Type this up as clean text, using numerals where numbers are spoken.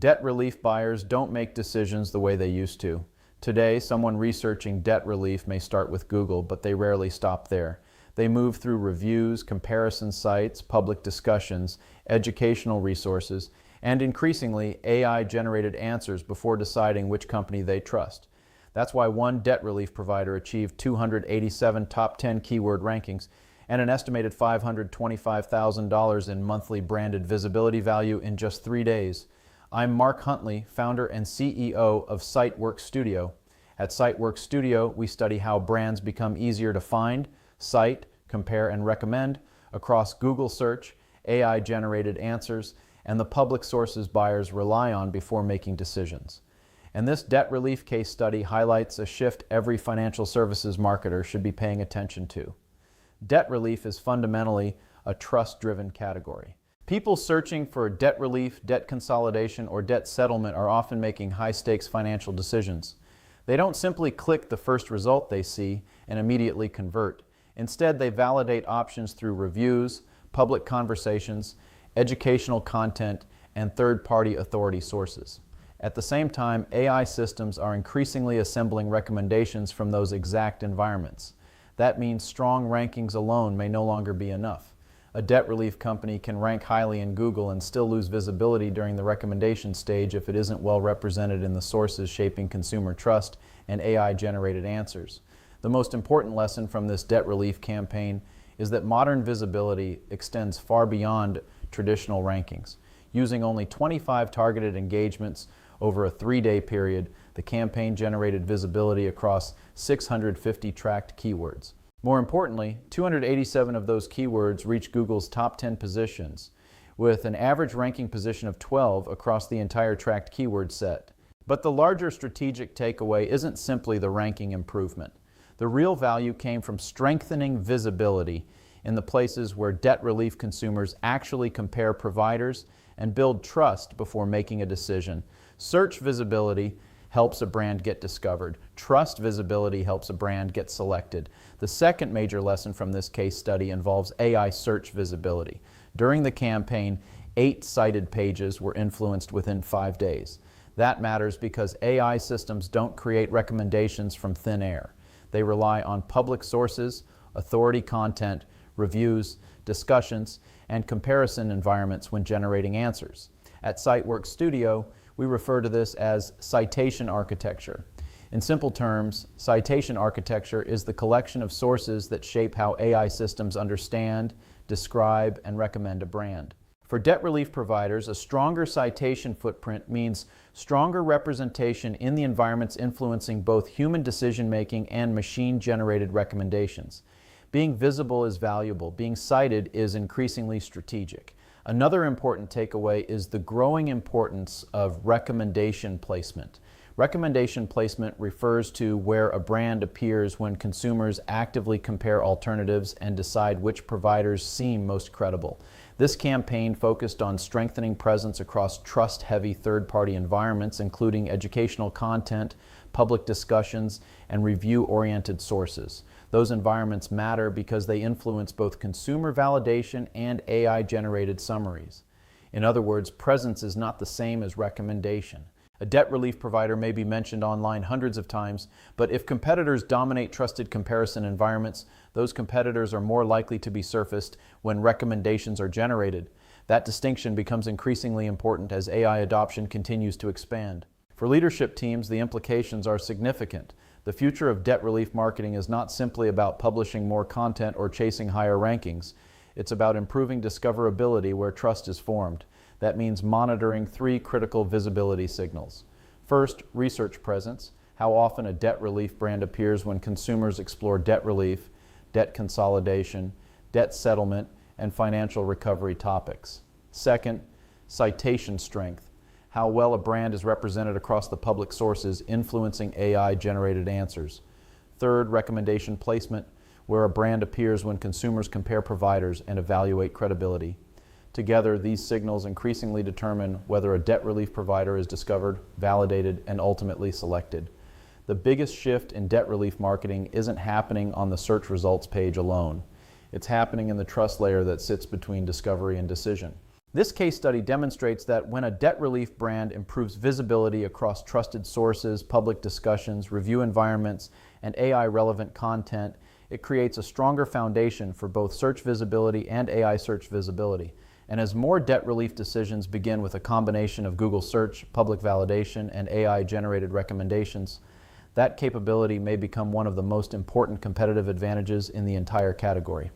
Debt relief buyers don't make decisions the way they used to. Today, someone researching debt relief may start with Google, but they rarely stop there. They move through reviews, comparison sites, public discussions, educational resources, and increasingly AI-generated answers before deciding which company they trust. That's why one debt relief provider achieved 287 top 10 keyword rankings and an estimated $525,000 in monthly branded visibility value in just 3 days. I'm Mark Huntley, founder and CEO of CiteWorks Studio. At CiteWorks Studio, we study how brands become easier to find, cite, compare, and recommend across Google search, AI-generated answers, and the public sources buyers rely on before making decisions. And this debt relief case study highlights a shift every financial services marketer should be paying attention to. Debt relief is fundamentally a trust-driven category. People searching for debt relief, debt consolidation, or debt settlement are often making high-stakes financial decisions. They don't simply click the first result they see and immediately convert. Instead, they validate options through reviews, public conversations, educational content, and third-party authority sources. At the same time, AI systems are increasingly assembling recommendations from those exact environments. That means strong rankings alone may no longer be enough. A debt relief company can rank highly in Google and still lose visibility during the recommendation stage if it isn't well represented in the sources shaping consumer trust and AI-generated answers. The most important lesson from this debt relief campaign is that modern visibility extends far beyond traditional rankings. Using only 25 targeted engagements over a 3-day period, the campaign generated visibility across 650 tracked keywords. More importantly, 287 of those keywords reached Google's top 10 positions, with an average ranking position of 12 across the entire tracked keyword set. But the larger strategic takeaway isn't simply the ranking improvement. The real value came from strengthening visibility in the places where debt relief consumers actually compare providers and build trust before making a decision. Search visibility helps a brand get discovered. Trust visibility helps a brand get selected. The second major lesson from this case study involves AI search visibility. During the campaign, 8 cited pages were influenced within 5 days. That matters because AI systems don't create recommendations from thin air. They rely on public sources, authority content, reviews, discussions, and comparison environments when generating answers. At CiteWorks Studio, we refer to this as citation architecture. In simple terms, citation architecture is the collection of sources that shape how AI systems understand, describe, and recommend a brand. For debt relief providers, a stronger citation footprint means stronger representation in the environments influencing both human decision-making and machine-generated recommendations. Being visible is valuable. Being cited is increasingly strategic. Another important takeaway is the growing importance of recommendation placement. Recommendation placement refers to where a brand appears when consumers actively compare alternatives and decide which providers seem most credible. This campaign focused on strengthening presence across trust-heavy third-party environments, including educational content, public discussions, and review-oriented sources. Those environments matter because they influence both consumer validation and AI-generated summaries. In other words, presence is not the same as recommendation. A debt relief provider may be mentioned online hundreds of times, but if competitors dominate trusted comparison environments, those competitors are more likely to be surfaced when recommendations are generated. That distinction becomes increasingly important as AI adoption continues to expand. For leadership teams, the implications are significant. The future of debt relief marketing is not simply about publishing more content or chasing higher rankings. It's about improving discoverability where trust is formed. That means monitoring 3 critical visibility signals. First, research presence, how often a debt relief brand appears when consumers explore debt relief, debt consolidation, debt settlement, and financial recovery topics. Second, citation strength, how well a brand is represented across the public sources influencing AI-generated answers. Third, recommendation placement, where a brand appears when consumers compare providers and evaluate credibility. Together, these signals increasingly determine whether a debt relief provider is discovered, validated, and ultimately selected. The biggest shift in debt relief marketing isn't happening on the search results page alone. It's happening in the trust layer that sits between discovery and decision. This case study demonstrates that when a debt relief brand improves visibility across trusted sources, public discussions, review environments, and AI-relevant content, it creates a stronger foundation for both search visibility and AI search visibility. And as more debt relief decisions begin with a combination of Google search, public validation, and AI-generated recommendations, that capability may become one of the most important competitive advantages in the entire category.